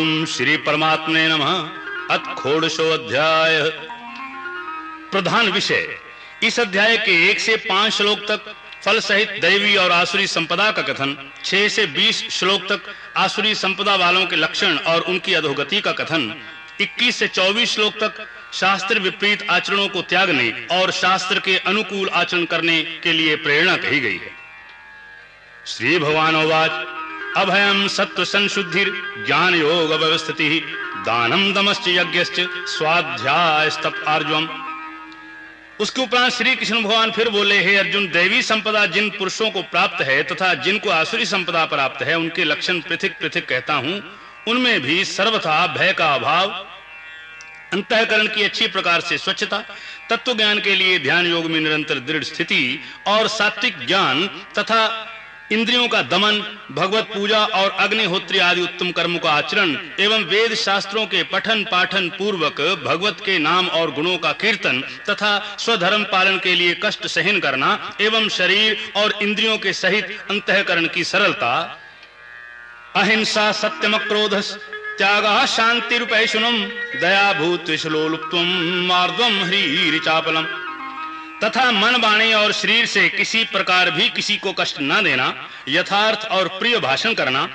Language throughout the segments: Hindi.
ओम श्री परमात्मे नमः। अथ षोडशो अध्याय। प्रधान विषय। इस अध्याय के 1 से 5 श्लोक तक फल सहित दैवी और आसुरी संपदा का कथन, 6 से 20 श्लोक तक आसुरी संपदा वालों के लक्षण और उनकी अधोगति का कथन, 21 से 24 श्लोक तक शास्त्र विपरीत आचरणों को त्यागने और शास्त्र के अनुकूल आचरण करने के लिए प्रेरणा कही गई है। श्री भगवानोवाच अभयम सत्व संशुद्धिर ज्ञान योग व्यवस्थिति दानम दमश्च यज्ञश्च स्वाध्याय तप आर्जवम। उसके उपरांत श्री कृष्ण भगवान फिर बोले, हे अर्जुन, दैवी संपदा जिन पुरुषों को प्राप्त है तथा जिनको आसुरी संपदा प्राप्त है उनके लक्षण पृथक पृथक कहता हूं। उनमें भी सर्वथा भय का अभाव, अंतःकरण की अच्छी प्रकार से स्वच्छता, तत्व ज्ञान के लिए ध्यान योग में निरंतर दृढ़ स्थिति और सात्विक ज्ञान तथा इंद्रियों का दमन, भगवत पूजा और अग्निहोत्री आदि उत्तम कर्मों का आचरण एवं वेद शास्त्रों के पठन पाठन पूर्वक भगवत के नाम और गुणों का कीर्तन तथा स्वधर्म पालन के लिए कष्ट सहन करना एवं शरीर और इंद्रियों के सहित अंतःकरण की सरलता, अहिंसा सत्यम क्रोधस त्यागः शांतिरुपैशुनम दया भूतविश्लोलुप्त्वम मार्दवम ह्रीरिचापलम। तथा मन वाणी और शरीर से किसी प्रकार भी किसी को कष्ट न देना, यथार्थ और प्रिय भाषण करना,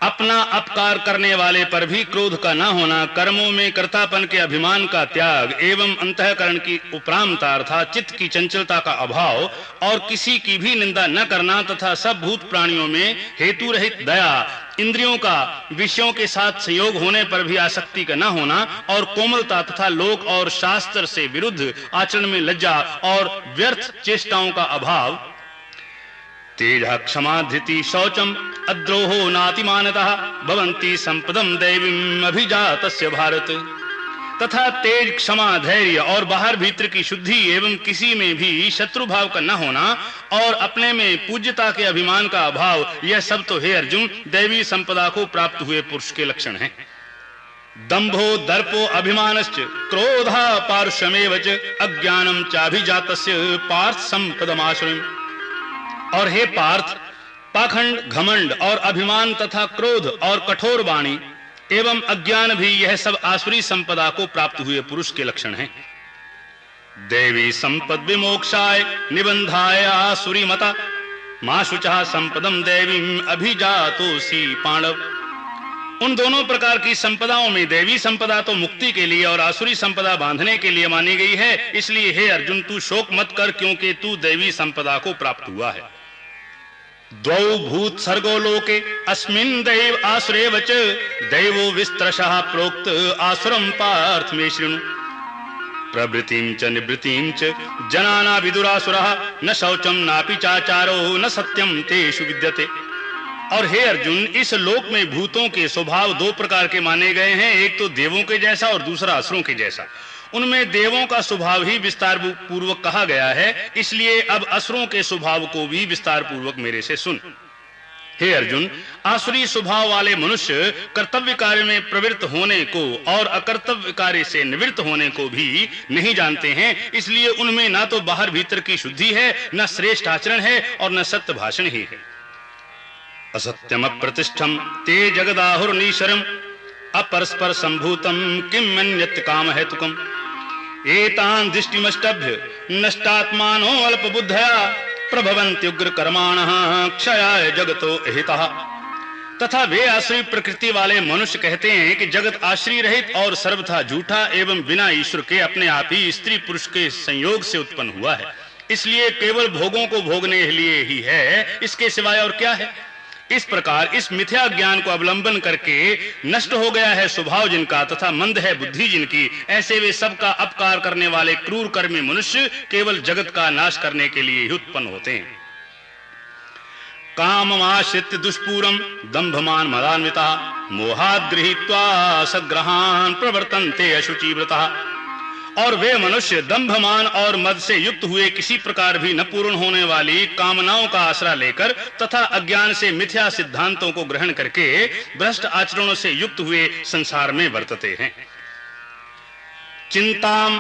अपना अपकार करने वाले पर भी क्रोध का न होना, कर्मों में कर्तापन के अभिमान का त्याग एवं अंतःकरण की उपरामता अर्थात चित्त की चंचलता का अभाव और किसी की भी निंदा न करना तथा सब भूत प्राणियों में हेतु रहित दया, इंद्रियों का विषयों के साथ संयोग होने पर भी आसक्ति का न होना और कोमलता तथा लोक और शास्त्र से विरुद्ध आचरण में लज्जा और व्यर्थ चेष्टाओं का अभाव, तेजः क्षमा धृति शौचम अद्रोहो नातिमानतः भवन्ति संपदम दैवीम अभिजातस्य भारत। तथा तेज, क्षमा, धैर्य और बाहर भीतर की शुद्धि एवं किसी में भी शत्रु भाव का न होना और अपने में पूज्यता के अभिमान का अभाव, यह सब तो हे अर्जुन दैवी संपदा को प्राप्त हुए पुरुष के लक्षण हैं। दंभो दर्पो अभिमानश्च क्रोधा पारुष्यमेव च अज्ञानम चाभिजातस्य पार्थ संपदमाश्रयम्। और हे पार्थ, पाखंड, घमंड और अभिमान तथा क्रोध और कठोर वाणी एवं अज्ञान भी यह सब आसुरी संपदा को प्राप्त हुए पुरुष के लक्षण हैं। देवी संपद विमोक्षाय निबंधाय आसुरी मता मां शुचः संपदम देवीम अभिजातोसी पांडव। उन दोनों प्रकार की संपदाओं में दैवी संपदा तो मुक्ति के लिए और आसुरी संपदा बांधने के लिए मानी गई है। इसलिए हे अर्जुन, तू शोक मत कर, क्योंकि तू दैवी संपदा को प्राप्त हुआ है। द्वौ भूत सर्गो लोके अस्मिन् दैव आसुरेव च दैवो विस्तरशः प्रोक्त आसुरं पार्थ मे शृणु। प्रवृत्तिं च निवृत्तिं च जनाना विदुरासुरः न शौचम नापि चाचारो न सत्यम तेषु विद्यते। और हे अर्जुन, इस लोक में भूतों के स्वभाव 2 प्रकार के माने गए हैं, एक तो देवों के जैसा और दूसरा असुरों के जैसा। उनमें देवों का स्वभाव ही विस्तार पूर्वक कहा गया है, इसलिए अब असुरों के स्वभाव को भी विस्तार पूर्वक मेरे से सुन। हे अर्जुन, आसुरी स्वभाव वाले मनुष्य कर्तव्य कार्य में प्रवृत्त होने को और अकर्तव्य कार्य से निवृत्त होने को भी नहीं जानते हैं, इसलिए उनमें ना तो बाहर भीतर की शुद्धि है, न श्रेष्ठ आचरण है और न सत्य भाषण ही है। असत्यम प्रतिष्ठम ते जगदाहुर्नीशरम अपरस्पर संभूतम किम मन्यत् काम हेतुकम। एतान् दृष्टिमष्टभ्य नष्टात्मानो अल्पबुद्धया प्रभवन्ति उग्र कर्माणः क्षयाय जगतो अहितः। तथा वे आश्रय प्रकृति वाले मनुष्य कहते हैं कि जगत आश्रय रहित और सर्वथा झूठा एवं बिना ईश्वर के अपने आप ही स्त्री पुरुष के संयोग से उत्पन्न हुआ है, इसलिए केवल भोगों को भोगने के लिए ही है, इसके सिवाय और क्या है। इस प्रकार इस मिथ्या ज्ञान को अवलंबन करके नष्ट हो गया है स्वभाव जिनका तथा मंद है बुद्धि जिनकी, ऐसे वे सबका अपकार करने वाले क्रूर कर्मी मनुष्य केवल जगत का नाश करने के लिए ही उत्पन्न होते हैं। काममाश्रित्य दुष्पूरम दंभमान मदान्वितः मोहात् गृहीत्वा सग्रहान् प्रवर्तन्ते अशुचिव्रतः। और वे मनुष्य दंभमान और मद से युक्त हुए किसी प्रकार भी न पूर्ण होने वाली कामनाओं का आसरा लेकर तथा अज्ञान से मिथ्या सिद्धांतों को ग्रहण करके भ्रष्ट आचरणों से युक्त हुए संसार में वर्तते हैं। चिंताम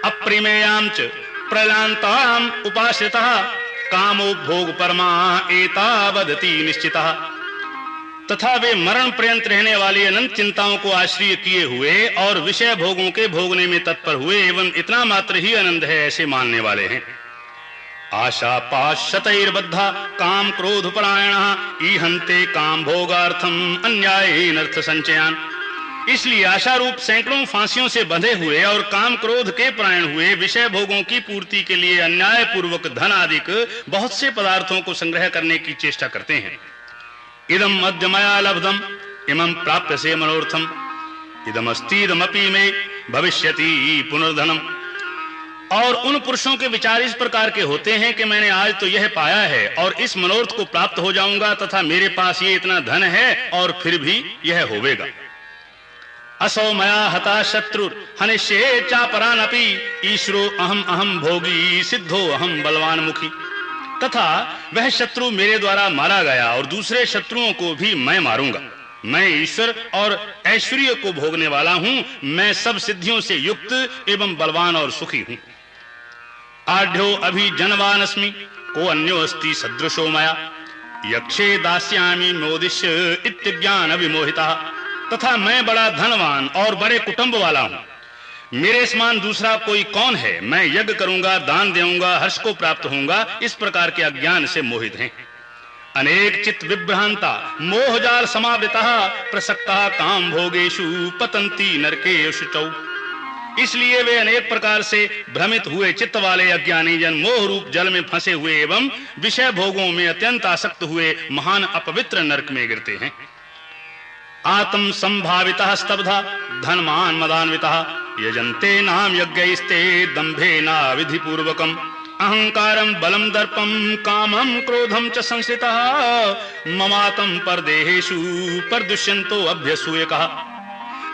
अप्रिमेयाम च प्रलांताम उपाश्रितः कामो भोग परमा एतावदति निश्चितः। तथा वे मरण पर्यंत रहने वाली अनंत चिंताओं को आश्रय किए हुए और विषय भोगों के भोगने में तत्पर हुए एवं इतना मात्र ही आनंद है ऐसे मानने वाले हैं। आशा पाशतैर्बद्धा काम क्रोध परायणः ईहन्ते काम भोगार्थम अन्यायेन अर्थ संचयान। इसलिए आशा रूप सैकड़ों फांसियों से बंधे हुए और काम क्रोध के परायण हुए विषय भोगों की पूर्ति के लिए अन्याय पूर्वक धन आदि बहुत से पदार्थों को संग्रह करने की चेष्टा करते हैं। इदम अद्य मया लब्धम इमं प्राप्य से मनोर्थम इदमस्तीदमपि मे भविष्यति पुनर्धनम। और उन पुरुषों के विचार इस प्रकार के होते हैं कि मैंने आज तो यह पाया है और इस मनोरथ को प्राप्त हो जाऊंगा तथा मेरे पास ये इतना धन है और फिर भी यह होवेगा। असौ मया हता शत्रु हनिष्ये चापरानपि ईश्वरो अहम अहम भोगी सिद्धो अहम बलवान मुखी। तथा वह शत्रु मेरे द्वारा मारा गया और दूसरे शत्रुओं को भी मैं मारूंगा। मैं ईश्वर और ऐश्वर्य को भोगने वाला हूं। मैं सब सिद्धियों से युक्त एवं बलवान और सुखी हूं। आढ्यो अभि जनवानस्मि को अन्यो अस्ति सदृशो मया यक्षे दास्यामि मोदिष्य इत्यज्ञान अभिमोहिता। तथा मैं बड़ा धनवान और बड़े कुटुंब वाला हूं। मेरे समान दूसरा कोई कौन है? मैं यज्ञ करूंगा, दान देऊंगा, हर्ष को प्राप्त होऊंगा, इस प्रकार के अज्ञान से मोहित हैं। अनेक चित्त विभ्रांता मोहजाल समावृतः प्रसक्ता काम भोगेषु पतंती नरके शुचौ। इसलिए वे अनेक प्रकार से भ्रमित हुए चित्त वाले अज्ञानी जन मोह रूप जल में फंसे हुए एवं विषय भोगों में अत्यंत आसक्त हुए महान अपवित्र नरक में गिरते हैं। आत्म संभावितः स्तब्धा धनमान मदान्वितः यजन्ते नाम यज्ञैस्ते दंभेना विधि पूर्वकम अहंकारम बलम दर्पम कामम क्रोधम च संस्थितः ममातम परदेहेषु परदुष्यन्तो अभ्यसूय कहा।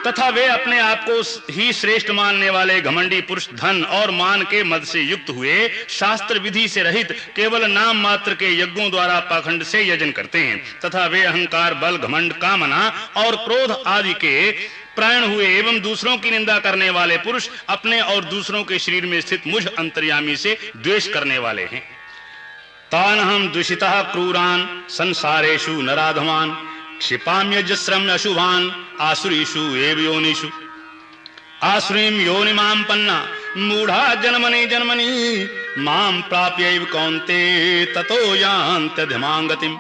तथा वे अपने आप को ही श्रेष्ठ मानने वाले घमंडी पुरुष धन और मान के मद से युक्त हुए शास्त्र विधि से रहित केवल नाम मात्र के यज्ञों द्वारा पाखंड से यजन करते हैं। तथा वे अहंकार बल घमंड कामना और क्रोध आदि के प्राण हुए एवं दूसरों की निंदा करने वाले पुरुष अपने और दूसरों के शरीर में स्थित मुझ अंतर्यामी से द्वेष करने वाले हैं। तानहम द्विषितः क्रूरान संसारेषु नराधमान क्षिपाम्यजस्रम अशुभान आसुरीषु एव योनिषु आसुरीम योनिमां पन्ना मूढ़ा जन्मनि जन्मनि मां प्राप्यैव कौन्ते ततो यान्त्यधिमां गतिम्।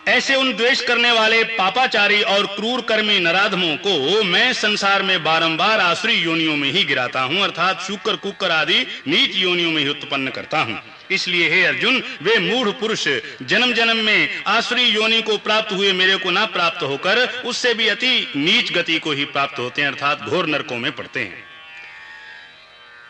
ऐसे उन द्वेष करने वाले पापाचारी और क्रूर कर्मी नराधमों को मैं संसार में बारंबार आसुरी योनियों में ही गिराता हूं, अर्थात शूकर कुकर आदि नीच योनियों में ही उत्पन्न करता हूं। इसलिए हे अर्जुन, वे मूढ़ पुरुष जन्म जन्म में आसुरी योनि को प्राप्त हुए मेरे को ना प्राप्त होकर उससे भी अति नीच गति को ही प्राप्त होते हैं, अर्थात घोर नरकों में पड़ते हैं।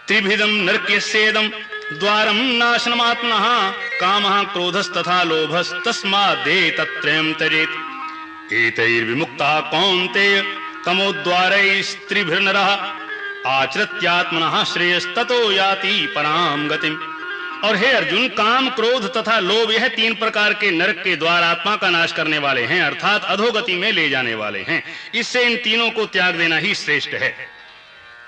त्रिभिदम नरकेस्येदम द्वारम नाशनमात्मनः कामः क्रोधस्तथा लोभस्तस्मादेतत्त्रयं त्यजेत् एतैर्विमुक्तः कौन्तेय तमोद्वारैस्त्रिभिर्नरः आचरत्यात्मनः श्रेयस्ततो याति परां गतिम्। और हे अर्जुन, काम क्रोध तथा लोभ यह तीन प्रकार के नरक के द्वार आत्मा का नाश करने वाले हैं, अर्थात अधोगति में ले जाने वाले हैं। इससे इन तीनों को त्याग देना ही श्रेष्ठ है,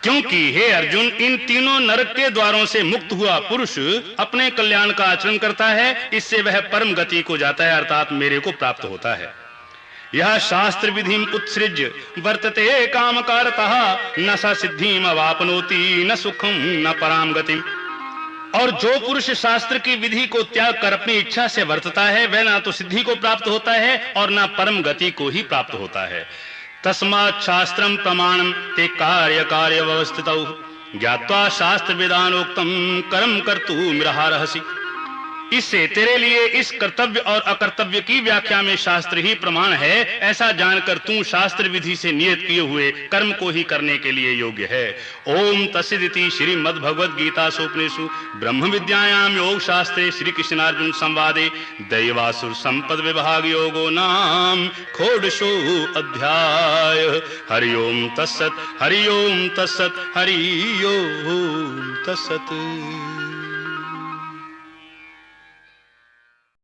क्योंकि हे अर्जुन, इन तीनों नरक के द्वारों से मुक्त हुआ पुरुष अपने कल्याण का आचरण करता है। इससे वह परम गति को जाता है, अर्थात मेरे को प्राप्त होता है। यह शास्त्र विधिम उत्सृज्य वर्तते कामकारतः न स सिद्धिम अवापनोति न सुखम न पराम गतिम। और जो पुरुष शास्त्र की विधि को त्याग कर अपनी इच्छा से वर्तता है वह ना तो सिद्धि को प्राप्त होता है और ना परम गति को ही प्राप्त होता है। तस्मात् शास्त्रम प्रमाणम ते कार्य कार्य व्यवस्थितौ ज्ञात्वा शास्त्र विधानोक्तम कर्म कर्तुमिर्हसि। इससे तेरे लिए इस कर्तव्य और अकर्तव्य की व्याख्या में शास्त्र ही प्रमाण है, ऐसा जानकर तू शास्त्र विधि से नियत किए हुए कर्म को ही करने के लिए योग्य है। ओम तस्सदिति श्रीमद् भगवद गीता सोपनिषु ब्रह्म विद्यायां योग शास्त्रे श्री कृष्णार्जुन संवादे दैवासुर संपद विभाग योगो नाम षोडशो अध्याय। हरि ओम तत्सत्, हरि ओम तत्सत्, हरि ओम तत्सत्।